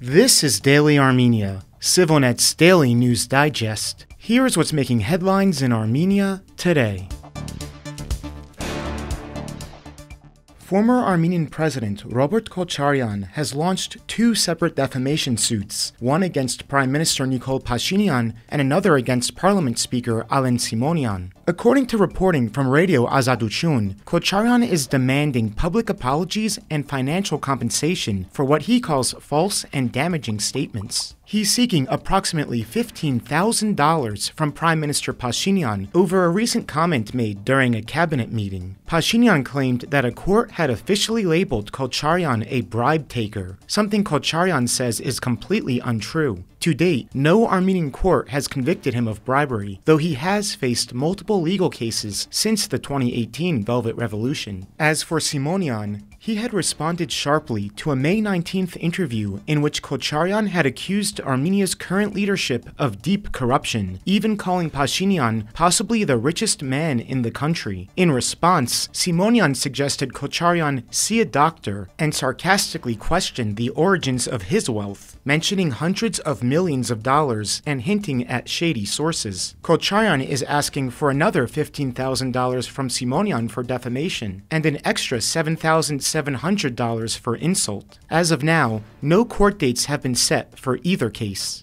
This is Daily Armenia, CivilNet's daily news digest. Here's what's making headlines in Armenia today. Former Armenian President Robert Kocharyan has launched two separate defamation suits, one against Prime Minister Nikol Pashinyan and another against Parliament Speaker Alen Simonyan. According to reporting from Radio Azaduchun, Kocharyan is demanding public apologies and financial compensation for what he calls false and damaging statements. He's seeking approximately $15,000 from Prime Minister Pashinyan over a recent comment made during a cabinet meeting. Pashinyan claimed that a court had officially labeled Kocharyan a bribe taker, something Kocharyan says is completely untrue. To date, no Armenian court has convicted him of bribery, though he has faced multiple legal cases since the 2018 Velvet Revolution. As for Simonyan, he had responded sharply to a May 19th interview in which Kocharyan had accused Armenia's current leadership of deep corruption, even calling Pashinyan possibly the richest man in the country. In response, Simonyan suggested Kocharyan see a doctor and sarcastically questioned the origins of his wealth, mentioning hundreds of millions of dollars and hinting at shady sources. Kocharyan is asking for another $15,000 from Simonyan for defamation and an extra $7,700 for insult. As of now, no court dates have been set for either case.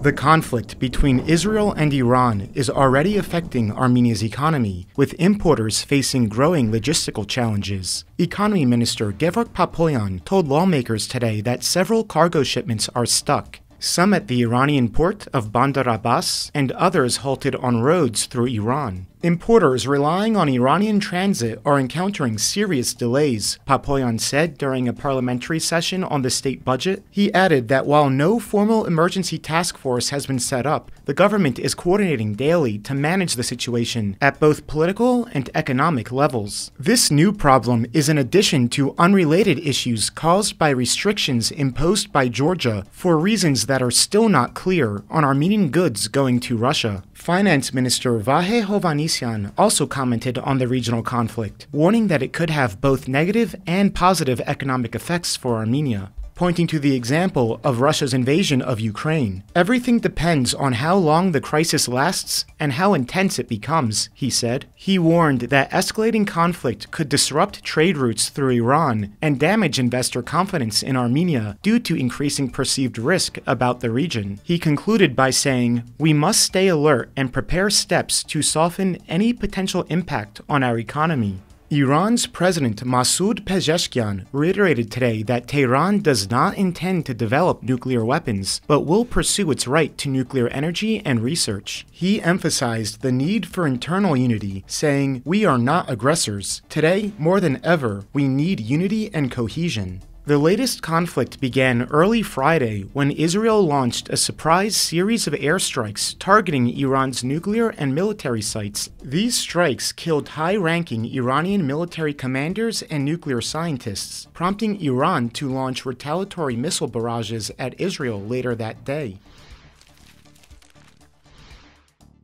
The conflict between Israel and Iran is already affecting Armenia's economy, with importers facing growing logistical challenges. Economy Minister Gevorg Papoyan told lawmakers today that several cargo shipments are stuck, some at the Iranian port of Bandar Abbas and others halted on roads through Iran. Importers relying on Iranian transit are encountering serious delays, Papoyan said during a parliamentary session on the state budget. He added that while no formal emergency task force has been set up, the government is coordinating daily to manage the situation at both political and economic levels. This new problem is in addition to unrelated issues caused by restrictions imposed by Georgia for reasons that are still not clear on Armenian goods going to Russia. Finance Minister Vahe Hovhannisyan also commented on the regional conflict, warning that it could have both negative and positive economic effects for Armenia. Pointing to the example of Russia's invasion of Ukraine, everything depends on how long the crisis lasts and how intense it becomes, he said. He warned that escalating conflict could disrupt trade routes through Iran and damage investor confidence in Armenia due to increasing perceived risk about the region. He concluded by saying, "We must stay alert and prepare steps to soften any potential impact on our economy." Iran's President Masoud Pezeshkian reiterated today that Tehran does not intend to develop nuclear weapons, but will pursue its right to nuclear energy and research. He emphasized the need for internal unity, saying, "We are not aggressors. Today, more than ever, we need unity and cohesion." The latest conflict began early Friday when Israel launched a surprise series of airstrikes targeting Iran's nuclear and military sites. These strikes killed high-ranking Iranian military commanders and nuclear scientists, prompting Iran to launch retaliatory missile barrages at Israel later that day.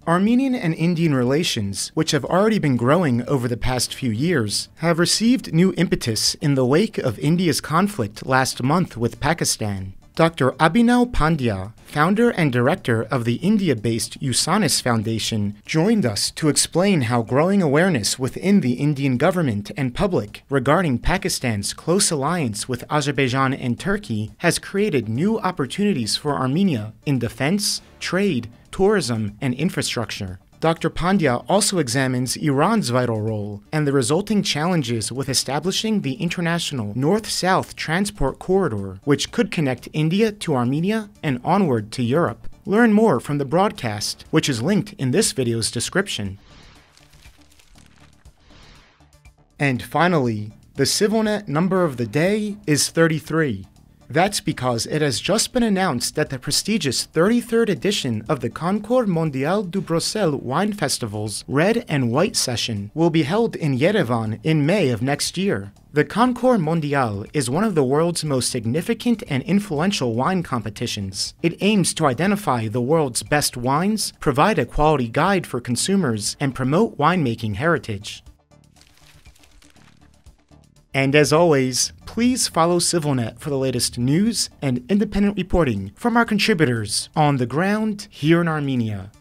Armenian and Indian relations, which have already been growing over the past few years, have received new impetus in the wake of India's conflict last month with Pakistan. Dr. Abhinav Pandya, founder and director of the India-based USANIS Foundation, joined us to explain how growing awareness within the Indian government and public regarding Pakistan's close alliance with Azerbaijan and Turkey has created new opportunities for Armenia in defense, trade, tourism, and infrastructure. Dr. Pandya also examines Iran's vital role and the resulting challenges with establishing the international north-south transport corridor, which could connect India to Armenia and onward to Europe. Learn more from the broadcast, which is linked in this video's description. And finally, the CivilNet number of the day is 33. That's because it has just been announced that the prestigious 33rd edition of the Concours Mondial du Bruxelles Wine Festival's Red and White session will be held in Yerevan in May of next year. The Concours Mondial is one of the world's most significant and influential wine competitions. It aims to identify the world's best wines, provide a quality guide for consumers, and promote winemaking heritage. And as always, Please follow CivilNet for the latest news and independent reporting from our contributors on the ground here in Armenia.